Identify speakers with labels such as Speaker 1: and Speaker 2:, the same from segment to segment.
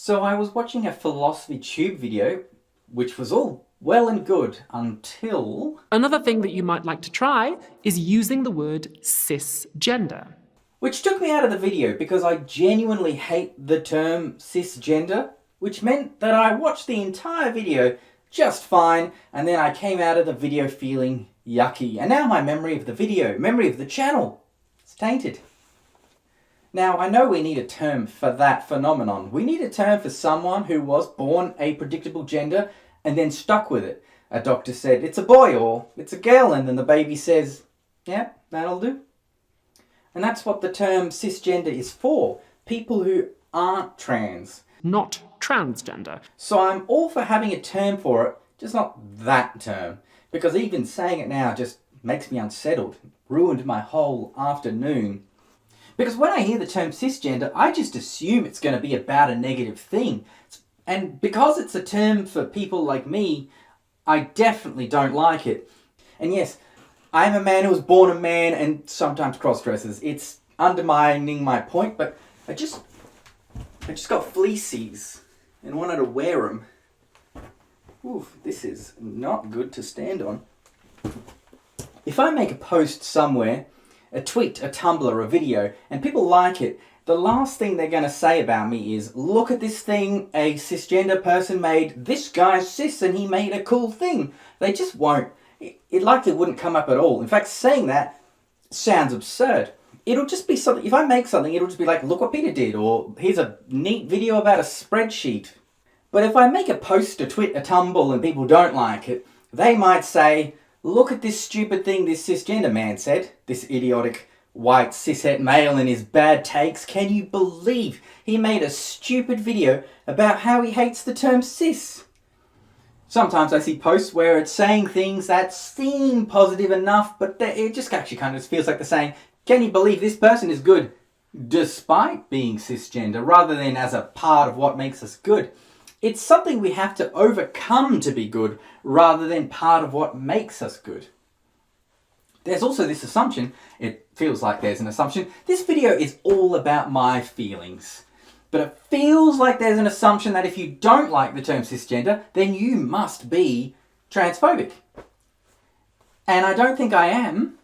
Speaker 1: So I was watching a philosophy tube video, which was all well and good until...
Speaker 2: Another thing that you might like to try is using the word cisgender.
Speaker 1: Which took me out of the video because I genuinely hate the term cisgender, which meant that I watched the entire video just fine, and then I came out of the video feeling yucky. And now my memory of the video, memory of the channel, is tainted. Now, I know we need a term for that phenomenon. We need a term for someone who was born a predictable gender and then stuck with it. A doctor said, it's a boy or it's a girl, and then the baby says, yeah, that'll do. And that's what the term cisgender is for. People who aren't trans.
Speaker 2: Not transgender.
Speaker 1: So I'm all for having a term for it, just not that term. Because even saying it now just makes me unsettled. Ruined my whole afternoon. Because when I hear the term cisgender, I just assume it's going to be about a negative thing. And because it's a term for people like me, I definitely don't like it. And yes, I'm a man who was born a man and sometimes cross-dresses. It's undermining my point, but I just got fleeces and wanted to wear them. Oof, this is not good to stand on. If I make a post somewhere, a tweet, a Tumblr, a video, and people like it, the last thing they're going to say about me is, look at this thing a cisgender person made, this guy's cis and he made a cool thing. They just won't. It likely wouldn't come up at all. In fact, saying that sounds absurd. It'll just be something, if I make something, it'll just be like, look what Peter did, or here's a neat video about a spreadsheet. But if I make a post, a tweet, a tumble, and people don't like it, they might say, look at this stupid thing this cisgender man said, this idiotic white cishet male and his bad takes. Can you believe he made a stupid video about how he hates the term cis? Sometimes I see posts where it's saying things that seem positive enough, but it just actually kind of feels like they're saying, can you believe this person is good despite being cisgender, rather than as a part of what makes us good. It's something we have to overcome to be good, rather than part of what makes us good. There's also this assumption, it feels like there's an assumption, this video is all about my feelings. But it feels like there's an assumption that if you don't like the term cisgender, then you must be transphobic. And I don't think I am.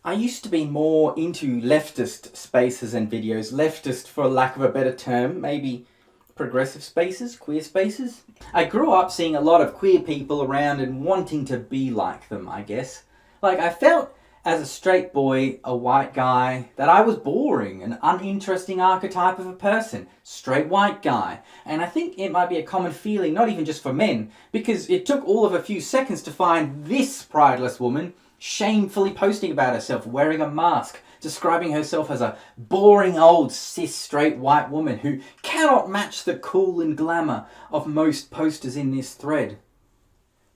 Speaker 1: I used to be more into leftist spaces and videos. Leftist, for lack of a better term, maybe progressive spaces, queer spaces. I grew up seeing a lot of queer people around and wanting to be like them, I guess. Like, I felt as a straight boy, a white guy, that I was boring, an uninteresting archetype of a person. Straight white guy. And I think it might be a common feeling, not even just for men, because it took all of a few seconds to find this prideless woman shamefully posting about herself, wearing a mask, describing herself as a boring old cis straight white woman who cannot match the cool and glamour of most posters in this thread.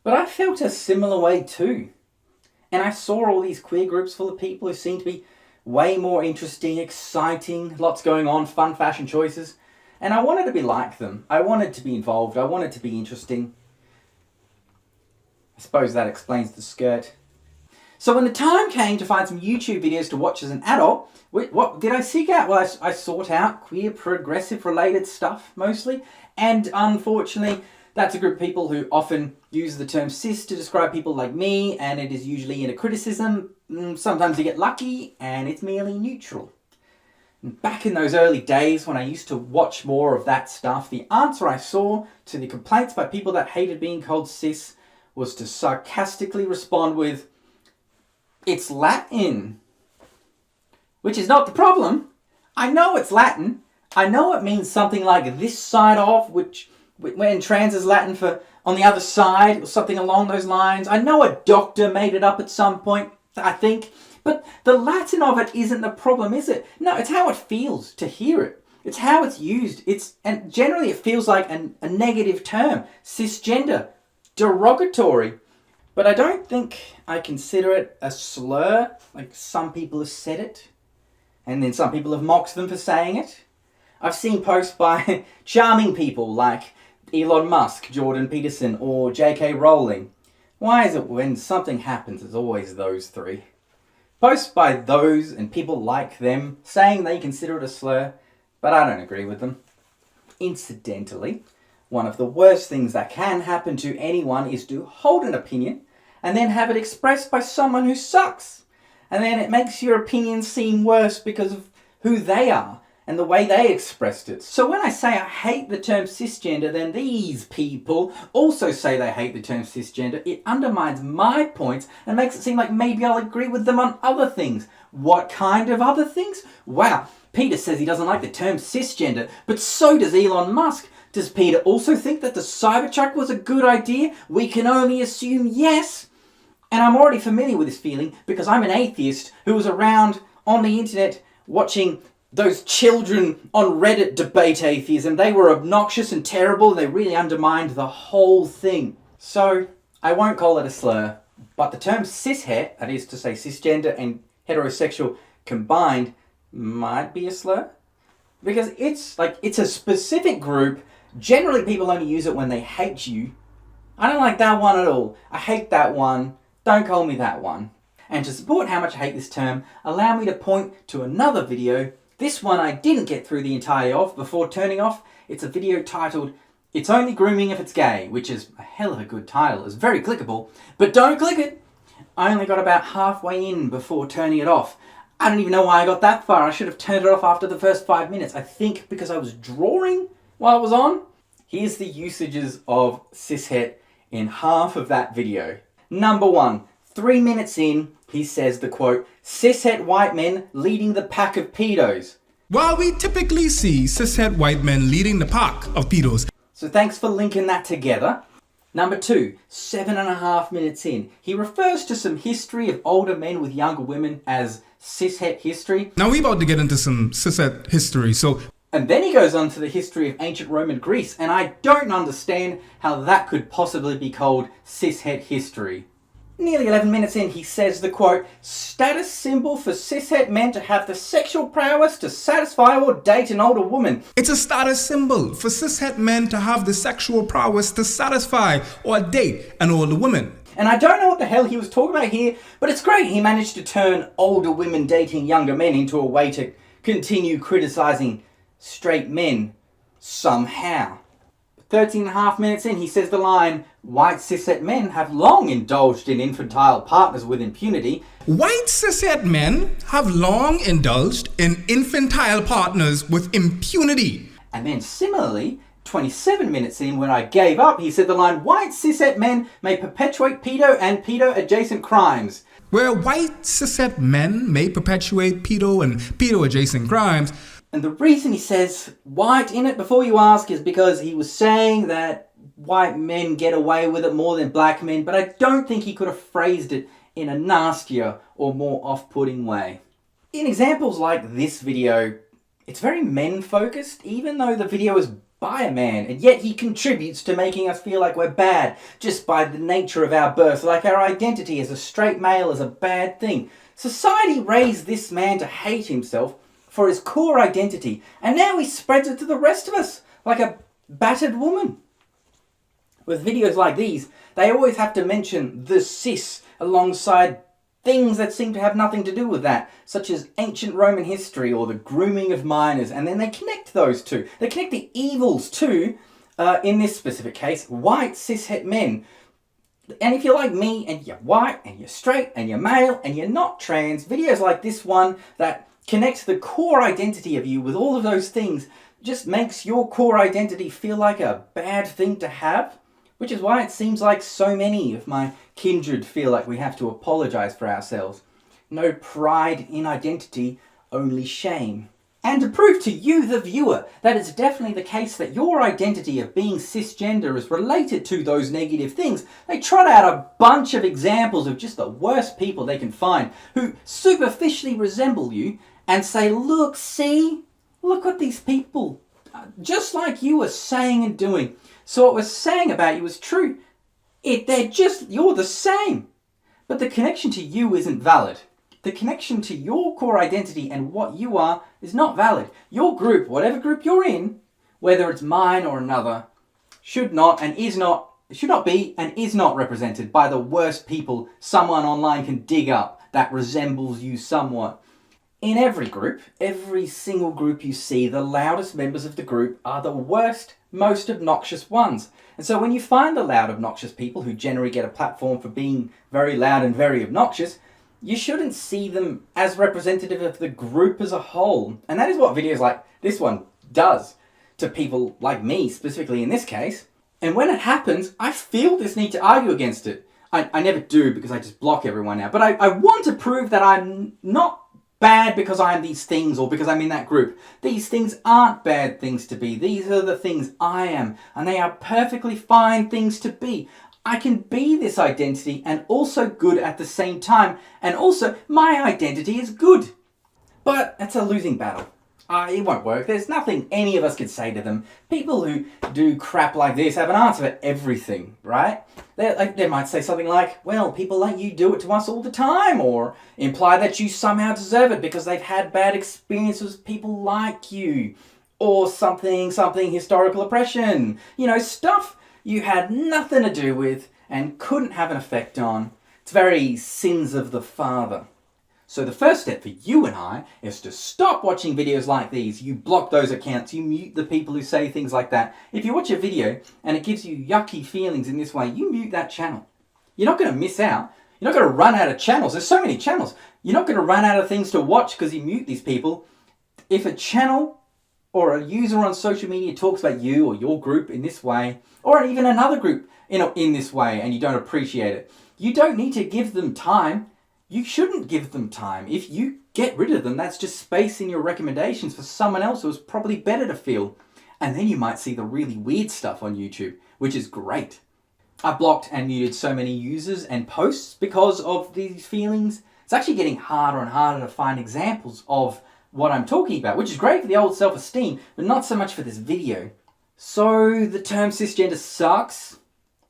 Speaker 1: But I felt a similar way too. And I saw all these queer groups full of people who seemed to be way more interesting, exciting, lots going on, fun fashion choices. And I wanted to be like them. I wanted to be involved. I wanted to be interesting. I suppose that explains the skirt. So when the time came to find some YouTube videos to watch as an adult, what did I seek out? Well, I sought out queer progressive related stuff mostly. And unfortunately, that's a group of people who often use the term cis to describe people like me, and it is usually in a criticism. Sometimes you get lucky, and it's merely neutral. And back in those early days when I used to watch more of that stuff, the answer I saw to the complaints by people that hated being called cis was to sarcastically respond with, "It's Latin." Which is not the problem. I know it's Latin. I know it means something like this side of, which when trans is Latin for on the other side, or something along those lines. I know a doctor made it up at some point, I think. But the Latin of it isn't the problem, is it? No, it's how it feels to hear it. It's how it's used. And generally it feels like a negative term. Cisgender. Derogatory. But I don't think I consider it a slur, like some people have said it. And then some people have mocked them for saying it. I've seen posts by charming people like Elon Musk, Jordan Peterson, or J.K. Rowling. Why is it when something happens, it's always those three? Posts by those and people like them saying they consider it a slur, but I don't agree with them. Incidentally, one of the worst things that can happen to anyone is to hold an opinion and then have it expressed by someone who sucks. And then it makes your opinion seem worse because of who they are and the way they expressed it. So when I say I hate the term cisgender, then these people also say they hate the term cisgender. It undermines my points and makes it seem like maybe I'll agree with them on other things. What kind of other things? Wow, Peter says he doesn't like the term cisgender, but so does Elon Musk. Does Peter also think that the Cybertruck was a good idea? We can only assume yes. And I'm already familiar with this feeling because I'm an atheist who was around on the internet watching those children on Reddit debate atheism. They were obnoxious and terrible. They really undermined the whole thing. So I won't call it a slur, but the term cishet, that is to say cisgender and heterosexual combined, might be a slur. Because it's a specific group. Generally people only use it when they hate you. I don't like that one at all. I hate that one. Don't call me that one. And to support how much I hate this term, allow me to point to another video. This one I didn't get through the entire of before turning off. It's a video titled, "It's Only Grooming If It's Gay," which is a hell of a good title. It's very clickable, but don't click it. I only got about halfway in before turning it off. I don't even know why I got that far. I should have turned it off after the first 5 minutes. I think because I was drawing while it was on. Here's the usages of cishet in half of that video. Number 1, 3 minutes in, he says the quote, "Cishet white men leading the pack of pedos."
Speaker 3: While we typically see cishet white men leading the pack of pedos.
Speaker 1: So thanks for linking that together. Number 2, 7.5 minutes in, he refers to some history of older men with younger women as cishet history.
Speaker 3: Now we're about to get into some cishet history, so...
Speaker 1: And then he goes on to the history of ancient Roman Greece, and I don't understand how that could possibly be called cishet history. Nearly 11 minutes in, he says the quote, "Status symbol for cishet men to have the sexual prowess to satisfy or date an older woman."
Speaker 3: It's a status symbol for cishet men to have the sexual prowess to satisfy or date an older woman.
Speaker 1: And I don't know what the hell he was talking about here, but it's great he managed to turn older women dating younger men into a way to continue criticizing straight men somehow. 13.5 minutes in, he says the line, "White cishet men have long indulged in infantile partners with impunity."
Speaker 3: White cishet men have long indulged in infantile partners with impunity.
Speaker 1: And then similarly, 27 minutes in, when I gave up, he said the line, "White cishet men may perpetuate pedo and pedo-adjacent crimes."
Speaker 3: Where white cishet men may perpetuate pedo and pedo-adjacent crimes.
Speaker 1: And the reason he says white in it, before you ask, is because he was saying that white men get away with it more than black men, but I don't think he could have phrased it in a nastier or more off-putting way. In examples like this video, it's very men-focused, even though the video is by a man, and yet he contributes to making us feel like we're bad just by the nature of our birth, like our identity as a straight male is a bad thing. Society raised this man to hate himself for his core identity, and now he spreads it to the rest of us, like a battered woman. With videos like these, they always have to mention the cis alongside things that seem to have nothing to do with that, such as ancient Roman history or the grooming of minors, and then they connect those two. They connect the evils to, in this specific case, white cishet men. And if you're like me, and you're white, and you're straight, and you're male, and you're not trans, videos like this one that connects the core identity of you with all of those things just makes your core identity feel like a bad thing to have, which is why it seems like so many of my kindred feel like we have to apologize for ourselves. No pride in identity, only shame. And to prove to you, the viewer, that it's definitely the case that your identity of being cisgender is related to those negative things, they trot out a bunch of examples of just the worst people they can find who superficially resemble you and say, look, see, look what these people, just like you, are saying and doing. So what we're saying about you is true. You're the same. But the connection to you isn't valid. The connection to your core identity and what you are is not valid. Your group, whatever group you're in, whether it's mine or another, should not be and is not represented by the worst people someone online can dig up that resembles you somewhat. In every group, every single group you see, the loudest members of the group are the worst, most obnoxious ones. And so when you find the loud, obnoxious people who generally get a platform for being very loud and very obnoxious, you shouldn't see them as representative of the group as a whole. And that is what videos like this one does to people like me, specifically in this case. And when it happens, I feel this need to argue against it. I never do because I just block everyone out. But I want to prove that I'm not bad because I am these things or because I'm in that group. These things aren't bad things to be. These are the things I am. And they are perfectly fine things to be. I can be this identity and also good at the same time. And also, my identity is good. But it's a losing battle. It won't work. There's nothing any of us can say to them. People who do crap like this have an answer for everything, right? They might say something like, well, people like you do it to us all the time, or imply that you somehow deserve it because they've had bad experiences with people like you, or something, historical oppression. You know, stuff you had nothing to do with and couldn't have an effect on. It's very sins of the father. So the first step for you and I is to stop watching videos like these. You block those accounts, you mute the people who say things like that. If you watch a video and it gives you yucky feelings in this way, you mute that channel. You're not going to miss out. You're not going to run out of channels. There's so many channels. You're not going to run out of things to watch because you mute these people. If a channel or a user on social media talks about you or your group in this way, or even another group in this way, and you don't appreciate it, you don't need to give them time. You shouldn't give them time. If you get rid of them, that's just space in your recommendations for someone else who's probably better to feel. And then you might see the really weird stuff on YouTube, which is great. I blocked and muted so many users and posts because of these feelings. It's actually getting harder and harder to find examples of what I'm talking about, which is great for the old self-esteem, but not so much for this video. So the term cisgender sucks,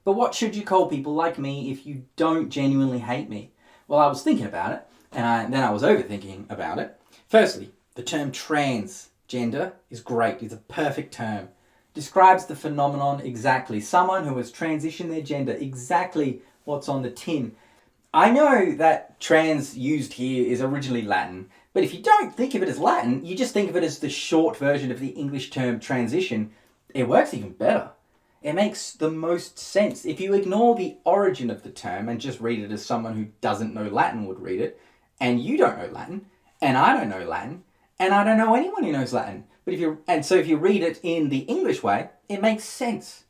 Speaker 1: but what should you call people like me if you don't genuinely hate me? Well, I was thinking about it, and then I was overthinking about it. Firstly, the term transgender is great. It's a perfect term. Describes the phenomenon exactly. Someone who has transitioned their gender, exactly what's on the tin. I know that trans used here is originally Latin, but if you don't think of it as Latin, you just think of it as the short version of the English term transition, it works even better. It makes the most sense. If you ignore the origin of the term and just read it as someone who doesn't know Latin would read it, and you don't know Latin, and I don't know Latin, and I don't know anyone who knows Latin. But if you read it in the English way, it makes sense.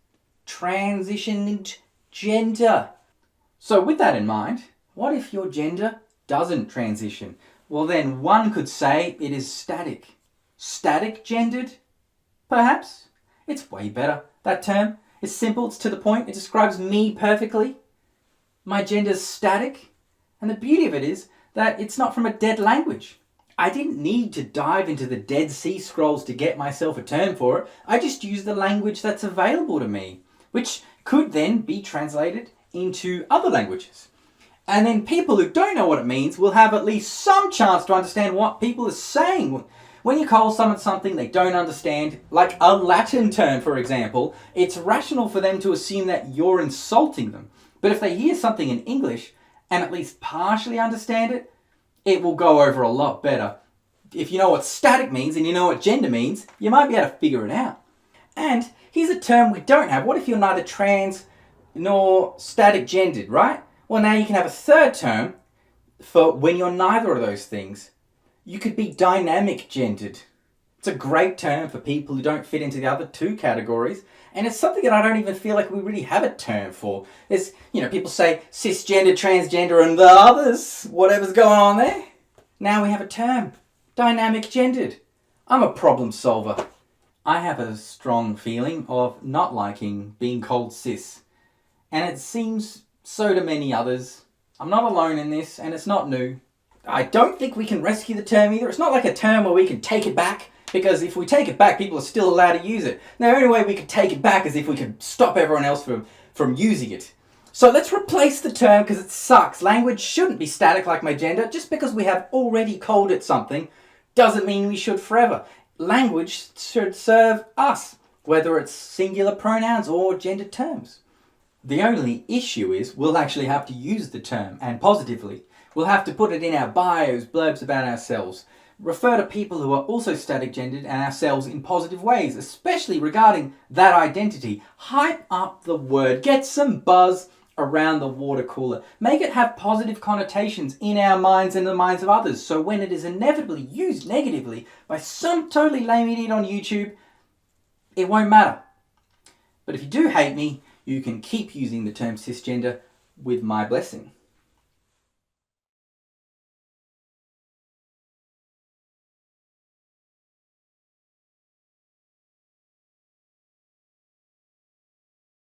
Speaker 1: Transitioned gender. So with that in mind, what if your gender doesn't transition? Well then one could say it is static. Static gendered? Perhaps. It's way better, that term. It's simple, it's to the point, it describes me perfectly. My gender's static. And the beauty of it is that it's not from a dead language. I didn't need to dive into the Dead Sea Scrolls to get myself a term for it. I just used the language that's available to me, which could then be translated into other languages. And then people who don't know what it means will have at least some chance to understand what people are saying. When you call someone something they don't understand, like a Latin term, for example, it's rational for them to assume that you're insulting them. But if they hear something in English and at least partially understand it, it will go over a lot better. If you know what static means and you know what gender means, you might be able to figure it out. And here's a term we don't have. What if you're neither trans nor static gendered, right? Well, now you can have a third term for when you're neither of those things. You could be dynamic gendered. It's a great term for people who don't fit into the other two categories. And it's something that I don't even feel like we really have a term for. There's, people say cisgender, transgender, and the others, whatever's going on there. Now we have a term. Dynamic gendered. I'm a problem solver. I have a strong feeling of not liking being called cis. And it seems so to many others. I'm not alone in this, and it's not new. I don't think we can rescue the term either. It's not like a term where we can take it back, because if we take it back, people are still allowed to use it. The only way we could take it back is if we could stop everyone else from using it. So let's replace the term because it sucks. Language shouldn't be static like my gender. Just because we have already called it something doesn't mean we should forever. Language should serve us, whether it's singular pronouns or gendered terms. The only issue is we'll actually have to use the term, and positively. We'll have to put it in our bios, blurbs about ourselves. refer to people who are also static gendered and ourselves in positive ways, especially regarding that identity. Hype up the word. Get some buzz around the water cooler. Make it have positive connotations in our minds and the minds of others, so when it is inevitably used negatively by some totally lame idiot on YouTube, it won't matter. But if you do hate me, you can keep using the term cisgender with my blessing.